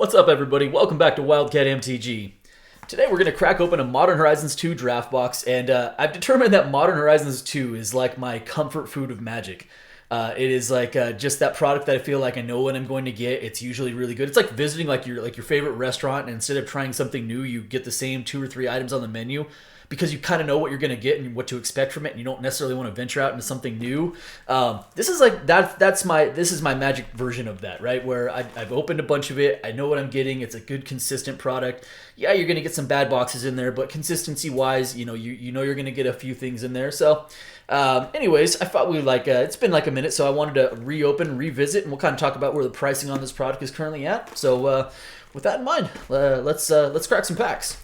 What's up, everybody? Welcome back to Wildcat MTG. Today we're going to crack open a Modern Horizons 2 draft box, and I've determined that Modern Horizons 2 is like my comfort food of Magic. It is like just that product that I feel like I know what I'm going to get. It's usually really good. It's like visiting your favorite restaurant, and instead of trying something new, you get the same 2 or 3 items on the menu because you kind of know what you're going to get and what to expect from it, and you don't necessarily want to venture out into something new. This is like that. This is my Magic version of that, right? Where I've opened a bunch of it. I know what I'm getting. It's a good, consistent product. Yeah, you're going to get some bad boxes in there, but consistency-wise, you know you're going to get a few things in there. So, anyways, I thought it's been like a minute, so I wanted to reopen, revisit, and we'll kind of talk about where the pricing on this product is currently at. So, with that in mind, let's crack some packs.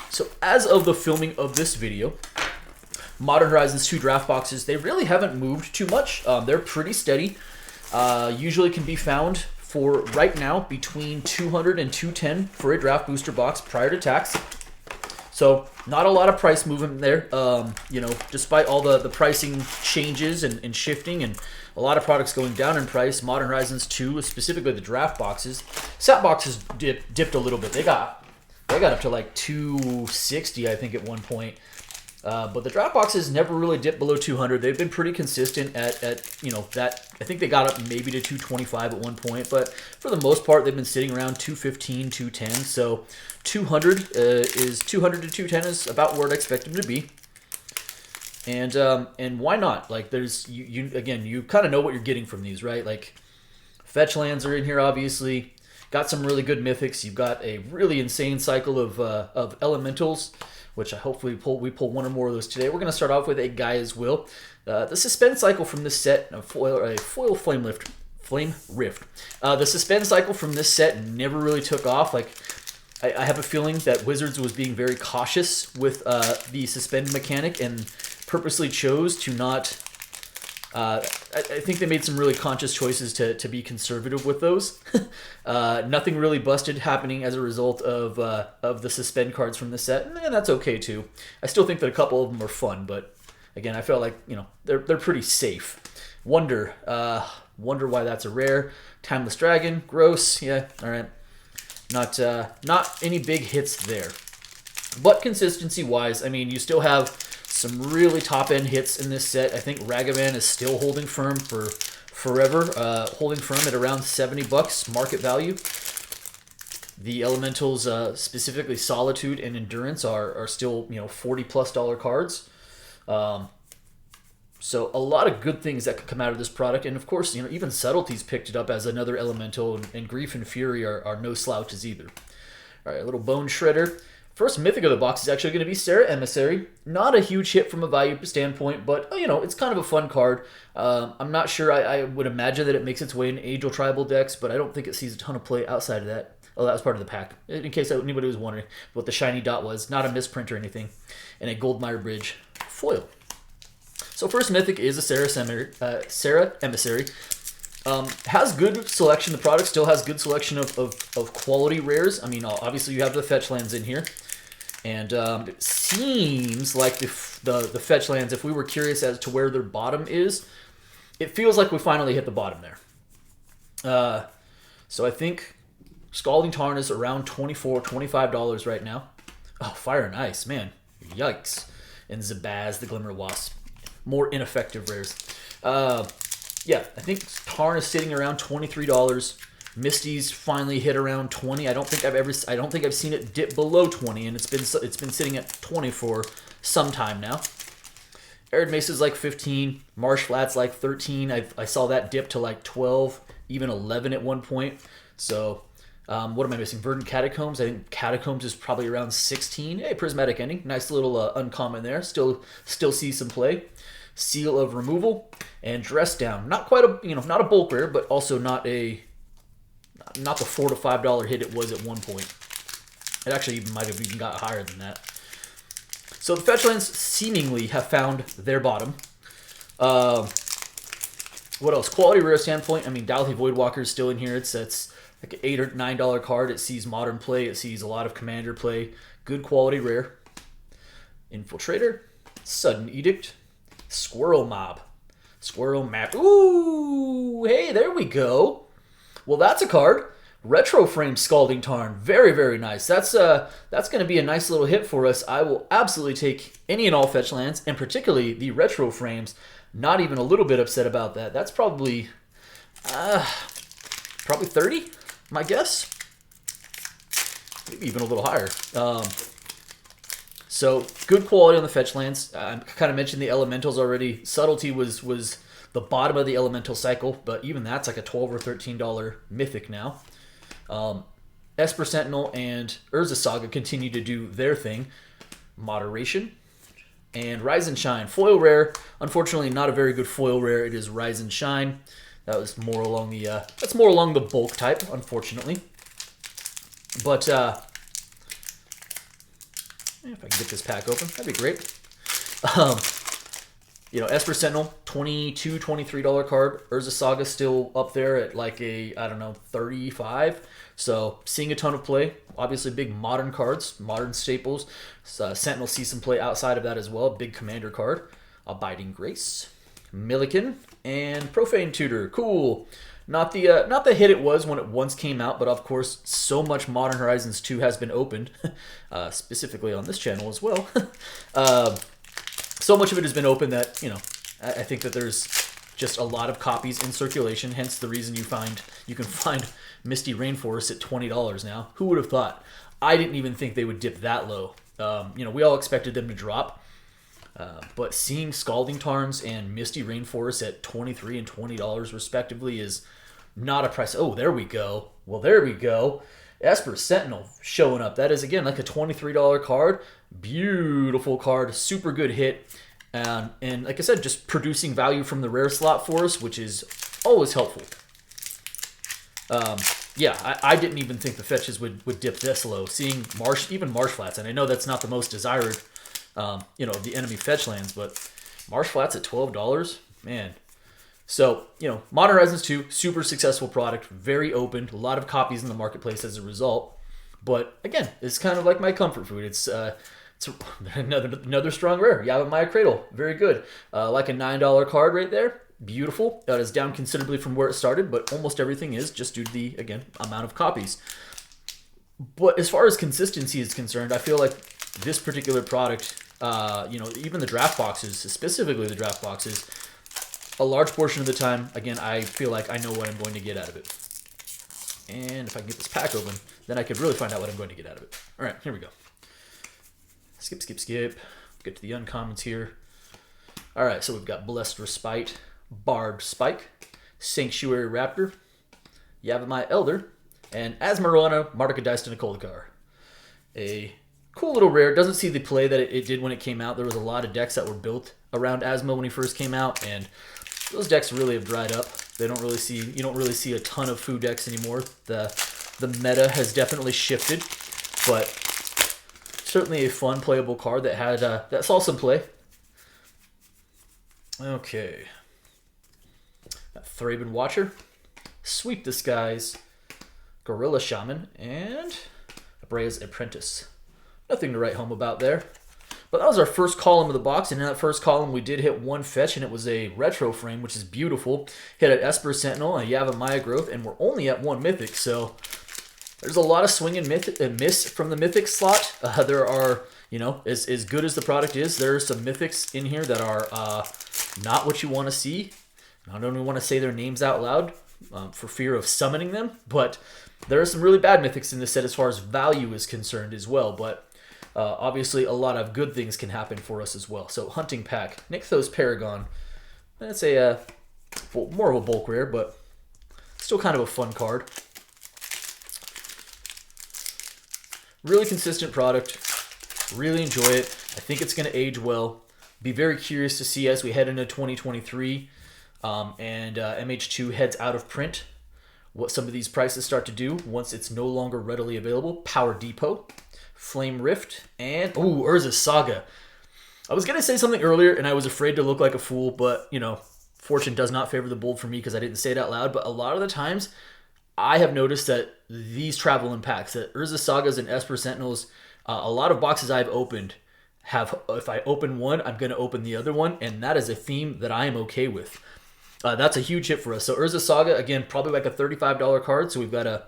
So as of the filming of this video, Modern Horizons 2 draft boxes, they really haven't moved too much. They're pretty steady. Usually can be found for right now between $200 and $210 for a draft booster box prior to tax. So not a lot of price movement there. Despite all the pricing changes and shifting and a lot of products going down in price, Modern Horizons 2, specifically the draft boxes, set boxes dipped a little bit. They got up to like 260, I think, at one point. But the draft boxes never really dipped below 200. They've been pretty consistent at that. I think they got up maybe to 225 at one point, but for the most part, they've been sitting around 215, 210. So 200 is 200 to 210 is about where I'd expect them to be. And why not? Like, there's you kind of know what you're getting from these, right? Like, fetch lands are in here, obviously. Got some really good mythics. You've got a really insane cycle of elementals, which I hopefully we pull one or more of those today. We're going to start off with a Gaia's Will. The suspend cycle from this set, a foil flame rift. The suspend cycle from this set never really took off. Like, I have a feeling that Wizards was being very cautious with the suspend mechanic and purposely chose to not. I think they made some really conscious choices to be conservative with those. Nothing really busted happening as a result of the suspend cards from the set, and that's okay too. I still think that a couple of them are fun, but again, I felt like they're pretty safe. Wonder why that's a rare. Timeless Dragon, gross. Yeah, all right. Not any big hits there, but consistency wise, I mean, you still have some really top-end hits in this set. I think Ragavan is still holding firm for forever, holding firm at around $70 market value. The Elementals, specifically Solitude and Endurance, are still $40+ cards. So a lot of good things that could come out of this product, and of course, even Subtleties picked it up as another Elemental, and Grief and Fury are no slouches either. All right, a little Bone Shredder. First mythic of the box is actually going to be Serra Emissary. Not a huge hit from a value standpoint, but it's kind of a fun card. I'm not sure. I would imagine that it makes its way in Angel Tribal decks, but I don't think it sees a ton of play outside of that. Oh, that was part of the pack. In case anybody was wondering what the shiny dot was. Not a misprint or anything. And a Goldmire Bridge foil. So first mythic is a Serra Emissary. Has good selection. The product still has good selection of quality rares. I mean, obviously you have the fetch lands in here. And it seems like the fetch lands, if we were curious as to where their bottom is, it feels like we finally hit the bottom there. So I think Scalding Tarn is around $24, $25 right now. Oh, Fire and Ice, man. Yikes. And Zabaz, the Glimmer Wasp. More ineffective rares. Yeah, I think Tarn is sitting around $23. Misty's finally hit around 20. I don't think I've seen it dip below 20, and it's been sitting at 20 for some time now. Arid Mesa's like 15. Marsh Flat's like 13. I saw that dip to like 12, even 11 at one point. So what am I missing? Verdant Catacombs. I think Catacombs is probably around 16. Hey, Prismatic Ending. Nice little uncommon there. Still see some play. Seal of Removal and Dress Down. Not quite a not a bulk rare, but also not the $4 to $5 hit it was at one point. It actually might have even got higher than that. So the fetch lands seemingly have found their bottom. What else? Quality rare standpoint. I mean, Dalthy Voidwalker is still in here. It's like an $8 or $9 card. It sees modern play. It sees a lot of commander play. Good quality rare. Infiltrator. Sudden Edict. Squirrel Mob. Squirrel Map. Ooh, hey, there we go. Well, that's a card. Retro Frame Scalding Tarn. Very, very nice. That's going to be a nice little hit for us. I will absolutely take any and all fetch lands, and particularly the Retro Frames. Not even a little bit upset about that. That's probably 30, my guess. Maybe even a little higher. So good quality on the fetch lands. I kind of mentioned the elementals already. Subtlety was the bottom of the elemental cycle, but even that's like a $12 or $13 mythic now. Esper Sentinel and Urza Saga continue to do their thing. Moderation. And Rise and Shine. Foil rare. Unfortunately, not a very good foil rare. It is Rise and Shine. That was more along the that's more along the bulk type, unfortunately. But if I can get this pack open, that'd be great. You know, Esper Sentinel, $22, $23 card. Urza Saga still up there at like a, I don't know, 35. So seeing a ton of play. Obviously big modern cards, modern staples. Sentinel sees some play outside of that as well. Big commander card. Abiding Grace, Milliken, and Profane Tutor. Cool. Not the hit it was when it once came out, but of course, so much Modern Horizons 2 has been opened, specifically on this channel as well. So much of it has been opened that, you know, I think that there's just a lot of copies in circulation, hence the reason you can find Misty Rainforest at $20 now. Who would have thought? I didn't even think they would dip that low. You know, we all expected them to drop. But seeing Scalding Tarns and Misty Rainforest at $23 and $20 respectively is not a price. Oh, there we go. Well, there we go. Esper Sentinel showing up. That is, again, like a $23 card. Beautiful card. Super good hit. And like I said, just producing value from the rare slot for us, which is always helpful. Yeah, I didn't even think the fetches would dip this low. Seeing even Marsh Flats, and I know that's not the most desired you know, the enemy fetch lands, but Marsh Flats at $12, man. So, you know, Modern Horizons 2, super successful product, very open, a lot of copies in the marketplace as a result. But again, it's kind of like my comfort food. It's another strong rare. Yavimaya Cradle, very good. Like a $9 card right there, beautiful. That is down considerably from where it started, but almost everything is just due to the, again, amount of copies. But as far as consistency is concerned, I feel like this particular product, you know, even the draft boxes, specifically the draft boxes, a large portion of the time, again, I feel like I know what I'm going to get out of it. And if I can get this pack open, then I could really find out what I'm going to get out of it. All right, here we go. Skip. Get to the uncommons here. All right, so we've got Blessed Respite, Barbed Spike, Sanctuary Raptor, Yavimaya Elder, and Asmarana Marduka Nikolakar. A cool little rare. Doesn't see the play that it did when it came out. There was a lot of decks that were built around Asmo when he first came out, and those decks really have dried up. You don't really see a ton of food decks anymore. The meta has definitely shifted, but certainly a fun playable card that had that saw some play. Okay, got Thraben Watcher, Sweep the Skies, Gorilla Shaman, and Abrea's Apprentice. Nothing to write home about there. But that was our first column of the box, and in that first column we did hit one fetch, and it was a retro frame, which is beautiful. Hit an Esper Sentinel and a Yavimaya Growth, and we're only at one mythic, so there's a lot of swing and miss from the mythic slot. There are, you know, as good as the product is, there are some mythics in here that are not what you want to see. I don't even want to say their names out loud for fear of summoning them, but there are some really bad mythics in this set as far as value is concerned as well, but obviously a lot of good things can happen for us as well. So Hunting Pack, Nykthos Paragon. That's a more of a bulk rare, but still kind of a fun card. Really consistent product. Really enjoy it. I think it's going to age well. Be very curious to see as we head into 2023 and MH2 heads out of print what some of these prices start to do once it's no longer readily available. Power Depot, Flame Rift, and Urza Saga. I was going to say something earlier and I was afraid to look like a fool, but you know, fortune does not favor the bold for me because I didn't say it out loud, but a lot of the times I have noticed that these travel in packs, that Urza Sagas and Esper Sentinels, a lot of boxes I've opened have, if I open one, I'm going to open the other one, and that is a theme that I am okay with. That's a huge hit for us. So Urza Saga, again, probably like a $35 card. So we've got a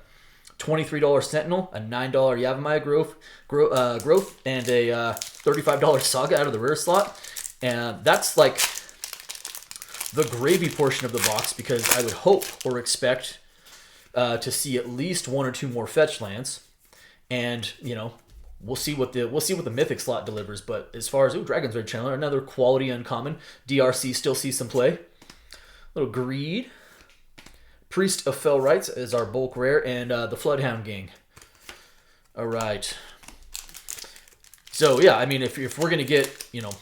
$23 Sentinel, a $9 Yavimaya growth, and a $35 Saga out of the rare slot. And that's like the gravy portion of the box, because I would hope or expect to see at least one or two more fetch lands. And, you know, we'll see what the mythic slot delivers. But as far as Dragon's Red Chandler, another quality uncommon. DRC still sees some play. Little Greed. Priest of Fell Rights is our bulk rare, and the Floodhound Gang. All right. So yeah, I mean, if we're gonna get, you know,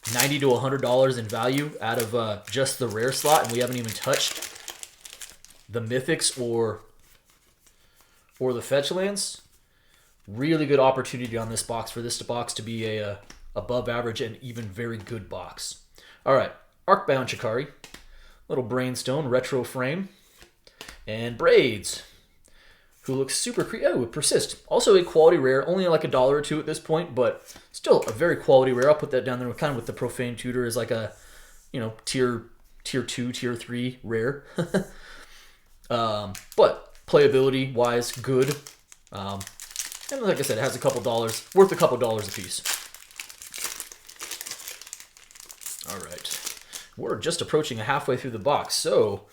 $90 to $100 in value out of just the rare slot, and we haven't even touched the mythics or the fetch lands, really good opportunity on this box for this box to be a above average and even very good box. All right, Arcbound Chikari. Little Brainstone, retro frame, and Braids, who looks super creative. Oh, Persist. Also a quality rare, only like $1 or $2 at this point, but still a very quality rare. I'll put that down there kind of with the Profane Tutor as like a, you know, tier 2, tier 3 rare. But playability wise, good. And like I said, it has a couple dollars, worth a couple dollars a piece. All right. We're just approaching halfway through the box, so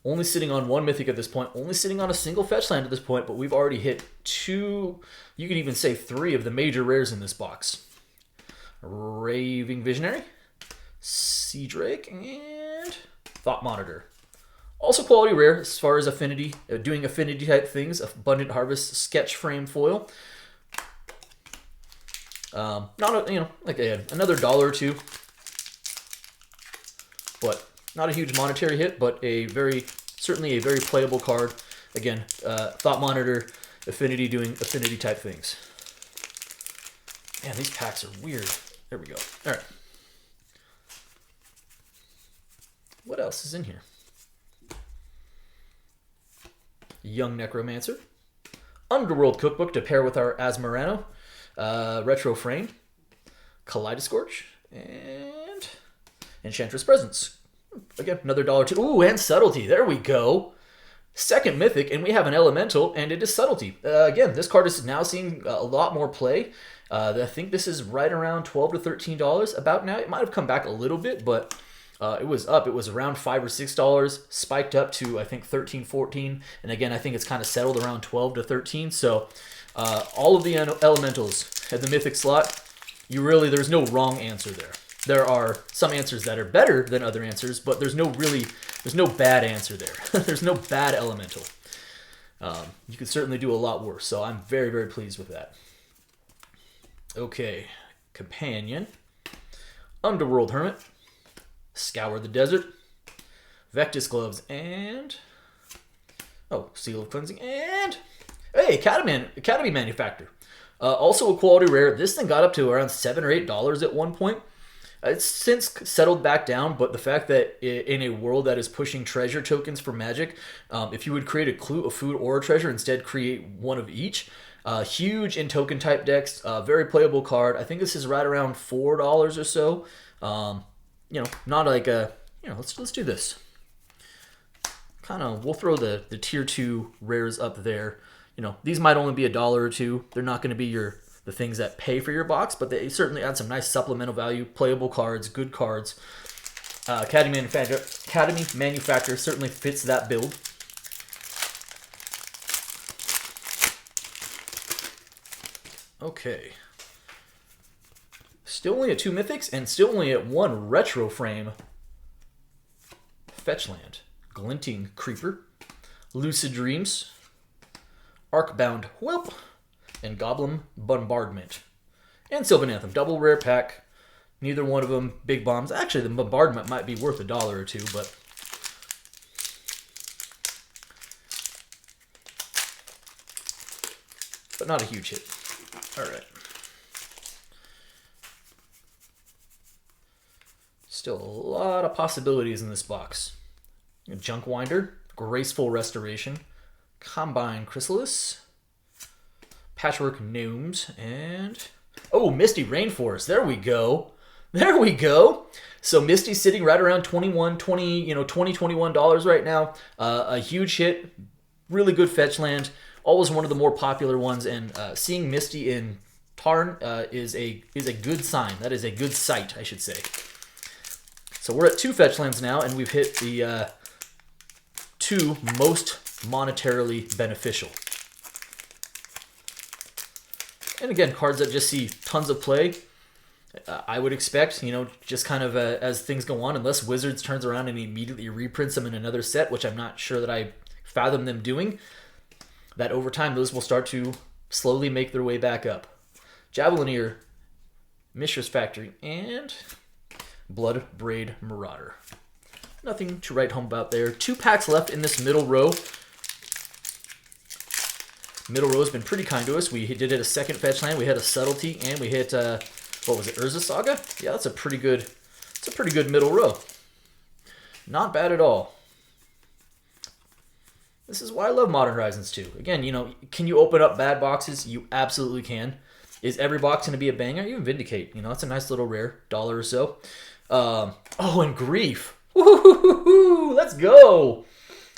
only sitting on one mythic at this point, only sitting on a single fetch land at this point, but we've already hit 2, you could even say 3 of the major rares in this box. Raving Visionary, Sea Drake, and Thought Monitor. Also quality rare as far as affinity, doing affinity type things. Abundant Harvest sketch frame foil. Not a, you know, like I had another $1 or $2. But not a huge monetary hit, but certainly a very playable card. Again, Thought Monitor, Affinity, doing Affinity type things. Man, these packs are weird. There we go. All right. What else is in here? Young Necromancer. Underworld Cookbook to pair with our Asmarano. Retro Frame. Kaleidoscorch. And Enchantress Presence. Again, another $1 or $2. Ooh, and Subtlety. There we go. Second mythic, and we have an elemental, and it is Subtlety. Again, this card is now seeing a lot more play. I think this is right around $12 to $13 about now. It might have come back a little bit, but it was up. It was around $5 or $6, spiked up to, I think, 13, 14. And again, I think it's kind of settled around 12 to 13. So all of the elementals at the mythic slot, there's no wrong answer there. There are some answers that are better than other answers, but there's no bad answer there. There's no bad elemental. You could certainly do a lot worse, so I'm very, very pleased with that. Okay, Companion, Underworld Hermit, Scour the Desert, Vectis Gloves, and Seal of Cleansing, and hey, Academy Manufactor. Also a quality rare. This thing got up to around $7 or $8 at one point. It's since settled back down, but the fact that in a world that is pushing treasure tokens for Magic, if you would create a clue, a food, or a treasure, instead create one of each. Huge in token type decks, very playable card. I think this is right around $4 or so. Not like a, let's do this. We'll throw the tier 2 rares up there. These might only be $1 or $2. They're not going to be the things that pay for your box, but they certainly add some nice supplemental value, playable cards, good cards. Academy Manufacturer certainly fits that build. Okay. Still only at 2 mythics, and still only at 1 retro frame. Fetchland. Glinting Creeper. Lucid Dreams. Arcbound Whelp. And Goblin Bombardment. And Sylvan Anthem. Double rare pack. Neither one of them big bombs. Actually, the Bombardment might be worth $1 or $2, but not a huge hit. All right. Still a lot of possibilities in this box. Junkwinder. Graceful Restoration. Combine Chrysalis. Patchwork Gnomes, and Misty Rainforest. There we go. There we go. So Misty's sitting right around 21, 20, $21 right now. A huge hit, really good fetch land. Always one of the more popular ones, and seeing Misty in Tarn is a good sign. That is a good sight, I should say. So we're at 2 fetch lands now, and we've hit the 2 most monetarily beneficial. And again, cards that just see tons of play. I would expect, just kind of as things go on, unless Wizards turns around and immediately reprints them in another set, which I'm not sure that I fathom them doing, that over time those will start to slowly make their way back up. Javelineer, Mishra's Factory, and Blood Braid Marauder. Nothing to write home about there. 2 packs left in this middle row. Middle row's been pretty kind to us. We did hit a second fetch land. We hit a Subtlety, and we hit what was it, Urza Saga? Yeah, that's a pretty good middle row. Not bad at all. This is why I love Modern Horizons 2. Again, can you open up bad boxes? You absolutely can. Is every box going to be a banger? Even Vindicate. It's a nice little rare, $1 or so. And Grief. Woo-hoo-hoo-hoo! Let's go!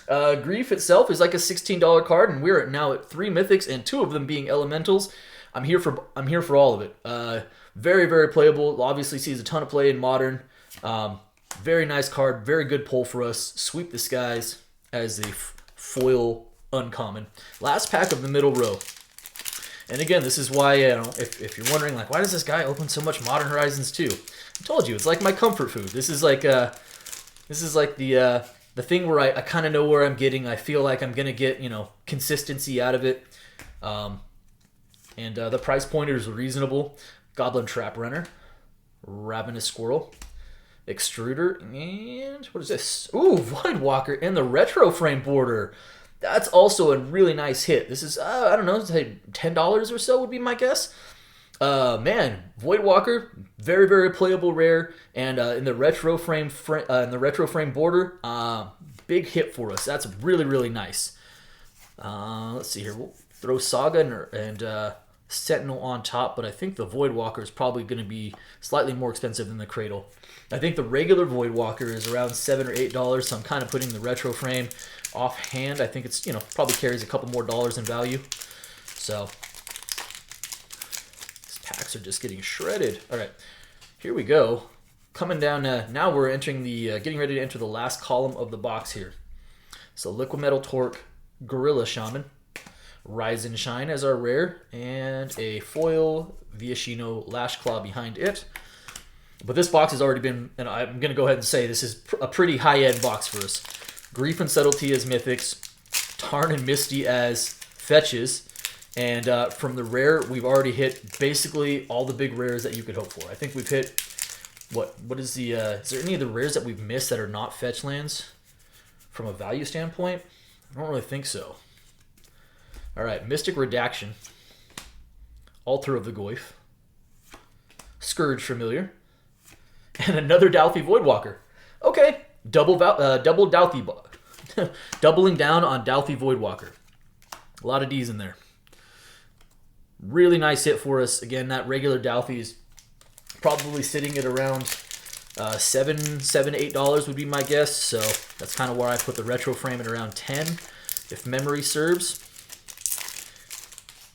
Grief itself is like a $16 card, and we're now at 3 mythics and 2 of them being elementals. I'm here for all of it. Very, very playable. Obviously sees a ton of play in Modern. Very nice card. Very good pull for us. Sweep the Skies as the foil uncommon. Last pack of the middle row. And again, this is why, if you're wondering, why does this guy open so much Modern Horizons 2? I told you, it's like my comfort food. This is like the thing where I kind of know where I'm getting. I feel like I'm going to get, consistency out of it. And the price pointers are reasonable. Goblin Trap Runner, Ravenous Squirrel, Extruder, and what is this? Ooh, Voidwalker in the retro frame border. That's also a really nice hit. This is, I don't know, say $10 or so would be my guess. Man, Voidwalker, very, very playable rare, and in the retro frame border, big hit for us. That's really, really nice. Let's see here. We'll throw Saga and Sentinel on top, but I think the Voidwalker is probably going to be slightly more expensive than the Cradle. I think the regular Voidwalker is around $7 or $8, so I'm kind of putting the retro frame offhand. I think it's, probably carries a couple more dollars in value. So these packs are just getting shredded. All right, here we go. Coming down, now we're entering getting ready to enter the last column of the box here. So Liquid Metal Torque, Gorilla Shaman, Rise and Shine as our rare, and a foil Viashino Lash Claw behind it. But this box has already been, and I'm going to go ahead and say this is a pretty high-end box for us. Grief and Subtlety as mythics, Tarn and Misty as fetches, and from the rare, we've already hit basically all the big rares that you could hope for. I think we've hit, what is there any of the rares that we've missed that are not fetch lands from a value standpoint? I don't really think so. All right, Mystic Redaction, Altar of the Goyf, Scourge Familiar, and another Dauthi Voidwalker. Okay, double Dauthi, doubling down on Dauthi Voidwalker. A lot of D's in there. Really nice hit for us. Again, that regular Dauthi is probably sitting at around $7, $8 would be my guess. So that's kind of where I put the retro frame at around 10, if memory serves.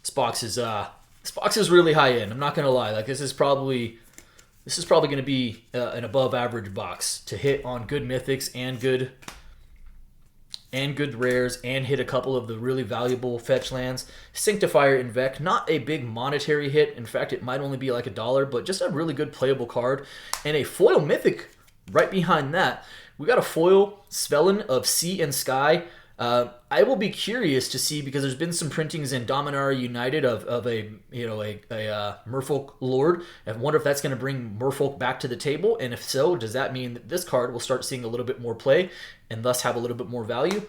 This box is really high end. I'm not gonna lie. This is probably going to be an above average box to hit on good mythics and good rares, and hit a couple of the really valuable fetch lands. Sanctifier Invec, not a big monetary hit. In fact, it might only be like $1, but just a really good playable card. And a foil mythic right behind that. We got a foil Svelin of Sea and Sky. I will be curious to see, because there's been some printings in Dominaria United of a Merfolk Lord. I wonder if that's going to bring Merfolk back to the table, and if so, does that mean that this card will start seeing a little bit more play and thus have a little bit more value?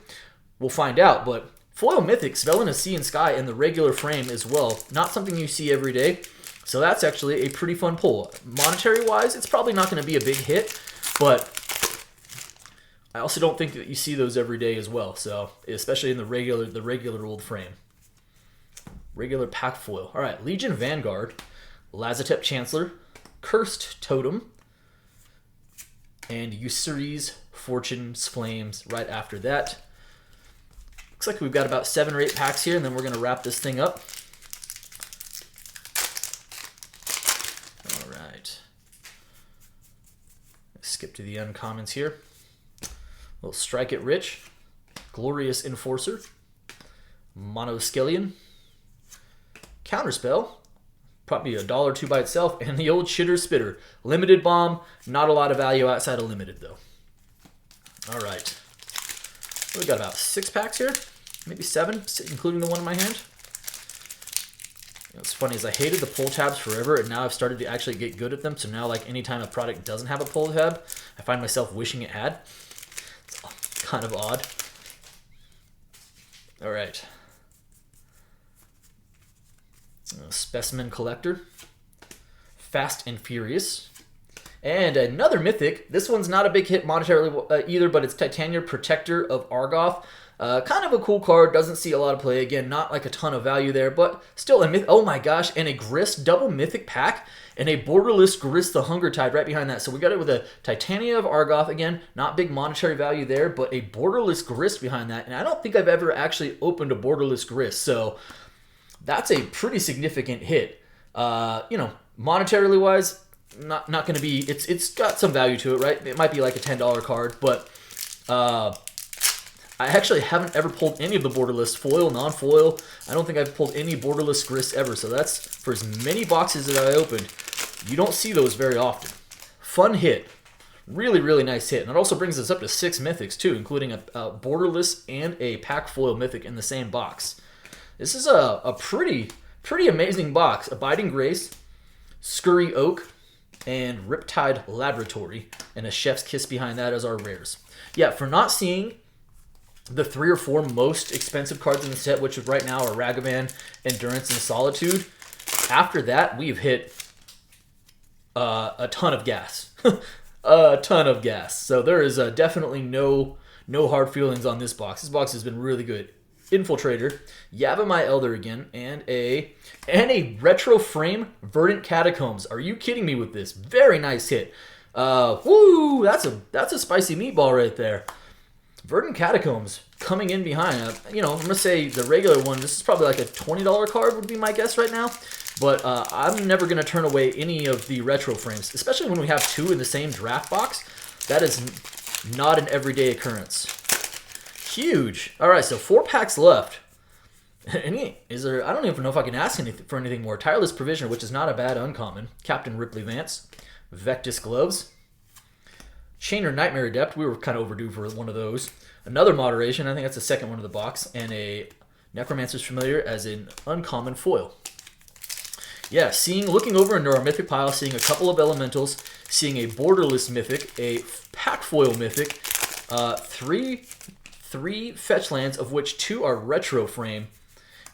We'll find out, but foil mythic, Svelin of Sea and Sky in the regular frame as well. Not something you see every day, so that's actually a pretty fun pull. Monetary-wise, it's probably not going to be a big hit, but I also don't think that you see those every day as well, so especially in the regular old frame. Regular pack foil. All right, Legion Vanguard, Lazotep Chancellor, Cursed Totem, and Usuri's Fortune's Flames right after that. Looks like we've got about 7 or 8 packs here, and then we're going to wrap this thing up. All right. Skip to the uncommons here. We'll Strike It Rich, Glorious Enforcer, Monoskelion, Counterspell, probably $1 or $2 by itself, and the old Shitter Spitter. Limited Bomb, not a lot of value outside of limited though. All right. We've got about 6 packs here, maybe 7, including the one in my hand. What's funny is I hated the pull tabs forever, and now I've started to actually get good at them. So now, like, anytime a product doesn't have a pull tab, I find myself wishing it had. It's kind of odd. All right. Specimen Collector, Fast and Furious, and another Mythic. This one's not a big hit monetarily either, but it's Titania Protector of Argoth. Kind of a cool card, doesn't see a lot of play. Again, not like a ton of value there, but still a myth. Oh my gosh, and a Grist double Mythic pack, and a Borderless Grist the Hunger Tide right behind that. So we got it with a Titania of Argoth. Again, not big monetary value there, but a Borderless Grist behind that. And I don't think I've ever actually opened a Borderless Grist, so that's a pretty significant hit. You know, monetarily wise, not going to be. It's got some value to it, right? It might be like a $10 card, but I actually haven't ever pulled any of the Borderless foil, non-foil. I don't think I've pulled any Borderless Grist ever. So that's, for as many boxes that I opened, you don't see those very often. Fun hit. Really, really nice hit. And it also brings us up to 6 Mythics too, including a Borderless and a pack foil Mythic in the same box. This is a pretty amazing box. Abiding Grace, Scurry Oak, and Riptide Laboratory, and a Chef's Kiss behind that as our rares. Yeah, for not seeing the 3 or 4 most expensive cards in the set, which right now are Ragavan, Endurance, and Solitude, after that, we've hit a ton of gas. A ton of gas. So there is definitely no hard feelings on this box. This box has been really good. Infiltrator, Yavimai Elder again, and a retro frame Verdant Catacombs. Are you kidding me with this? Very nice hit. Woo! That's a spicy meatball right there. Verdant Catacombs coming in behind. You know, I'm gonna say the regular one. This is probably like a $20 card would be my guess right now. But I'm never gonna turn away any of the retro frames, especially when we have 2 in the same draft box. That is not an everyday occurrence. Huge. All right, so 4 packs left. Is there? I don't even know if I can ask for anything more. Tireless Provisioner, which is not a bad uncommon. Captain Ripley Vance, Vectis Gloves, Chainer Nightmare Adept. We were kind of overdue for one of those. Another Moderation. I think that's the second one of the box, and a Necromancer's Familiar as an uncommon foil. Yeah, looking over into our Mythic pile, seeing a couple of Elementals, seeing a Borderless Mythic, a pack foil Mythic, 3 fetch lands, of which 2 are retro frame,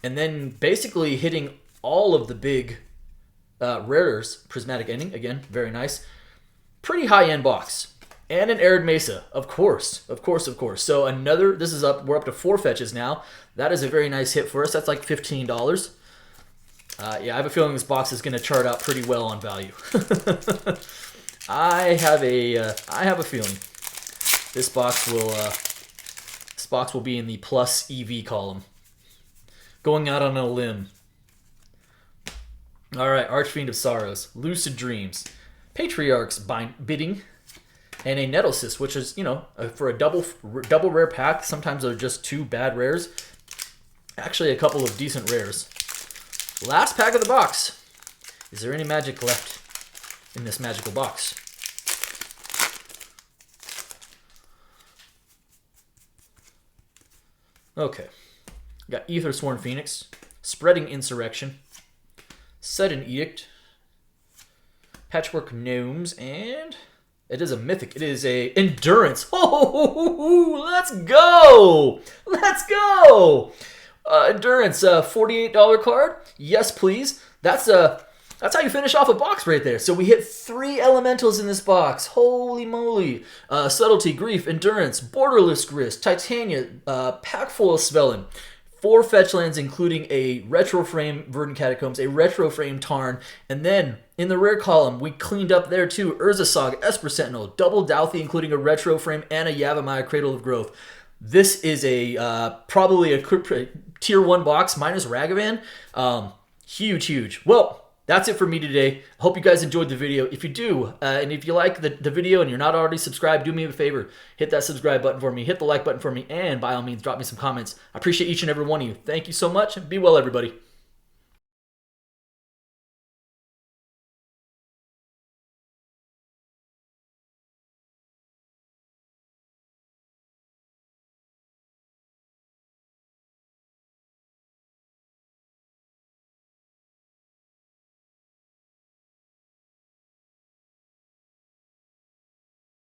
and then basically hitting all of the big rares. Prismatic Ending, again, very nice. Pretty high-end box. And an Arid Mesa, of course. So this is up, we're up to 4 fetches now. That is a very nice hit for us. That's like $15. Yeah, I have a feeling this box is going to chart out pretty well on value. I have a feeling this box will be in the plus EV column. Going out on a limb. All right, Archfiend of Sorrows, Lucid Dreams, Patriarch's Bidding, and a Nettlecyst, which is, you know, for a double rare pack. Sometimes they're just 2 bad rares. Actually, a couple of decent rares. Last pack of the box. Is there any magic left in this magical box? Okay. Got Aethersworn Phoenix, Spreading Insurrection, Sudden Edict, Patchwork Gnomes, and it is a Mythic. It is a Endurance. Oh, let's go! Let's go! Endurance, $48 card. Yes, please. That's how you finish off a box right there. So we hit 3 Elementals in this box. Holy moly. Subtlety, Grief, Endurance, Borderless Grist, Titania, Packfoil Svelin, 4 fetch lands, including a retro frame Verdant Catacombs, a retro frame Tarn, and then in the rare column, we cleaned up there too. Urza Saga, Esper Sentinel, double Douthie, including a retro frame, and a Yavimaya Cradle of Growth. This is a probably a tier 1 box minus Ragavan. Huge. Well, that's it for me today. I hope you guys enjoyed the video. If you do, and if you like the video and you're not already subscribed, do me a favor. Hit that subscribe button for me. Hit the like button for me. And by all means, drop me some comments. I appreciate each and every one of you. Thank you so much. And be well, everybody.